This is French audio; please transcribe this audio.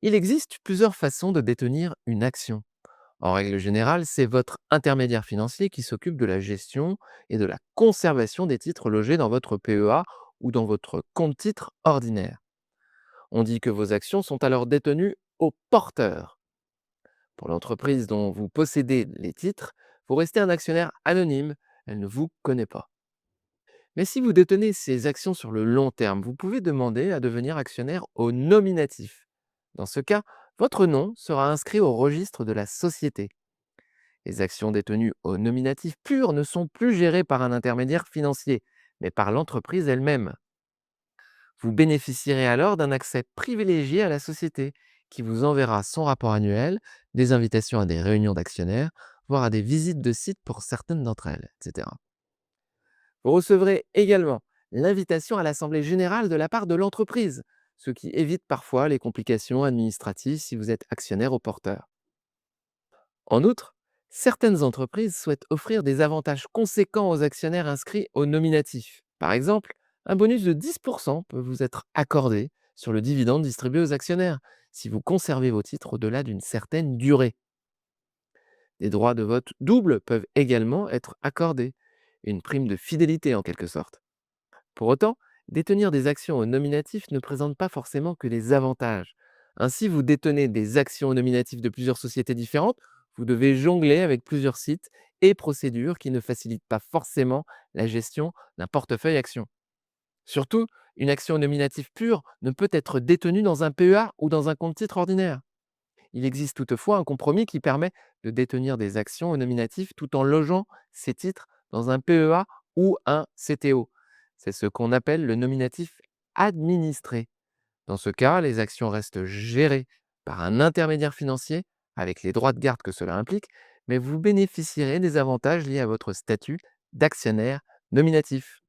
Il existe plusieurs façons de détenir une action. En règle générale, c'est votre intermédiaire financier qui s'occupe de la gestion et de la conservation des titres logés dans votre PEA ou dans votre compte titre ordinaire. On dit que vos actions sont alors détenues au porteur. Pour l'entreprise dont vous possédez les titres, vous restez un actionnaire anonyme, elle ne vous connaît pas. Mais si vous détenez ces actions sur le long terme, vous pouvez demander à devenir actionnaire au nominatif. Dans ce cas, votre nom sera inscrit au registre de la société. Les actions détenues au nominatif pur ne sont plus gérées par un intermédiaire financier, mais par l'entreprise elle-même. Vous bénéficierez alors d'un accès privilégié à la société, qui vous enverra son rapport annuel, des invitations à des réunions d'actionnaires, voire à des visites de sites pour certaines d'entre elles, etc. Vous recevrez également l'invitation à l'assemblée générale de la part de l'entreprise, ce qui évite parfois les complications administratives si vous êtes actionnaire au porteur. En outre, certaines entreprises souhaitent offrir des avantages conséquents aux actionnaires inscrits au nominatif. Par exemple, un bonus de 10% peut vous être accordé sur le dividende distribué aux actionnaires si vous conservez vos titres au-delà d'une certaine durée. Des droits de vote doubles peuvent également être accordés, une prime de fidélité en quelque sorte. Pour autant, détenir des actions au nominatif ne présente pas forcément que des avantages. Ainsi, vous détenez des actions au nominatif de plusieurs sociétés différentes, vous devez jongler avec plusieurs sites et procédures qui ne facilitent pas forcément la gestion d'un portefeuille action. Surtout, une action au nominatif pure ne peut être détenue dans un PEA ou dans un compte titre ordinaire. Il existe toutefois un compromis qui permet de détenir des actions au nominatif tout en logeant ces titres dans un PEA ou un CTO. C'est ce qu'on appelle le nominatif administré. Dans ce cas, les actions restent gérées par un intermédiaire financier avec les droits de garde que cela implique, mais vous bénéficierez des avantages liés à votre statut d'actionnaire nominatif.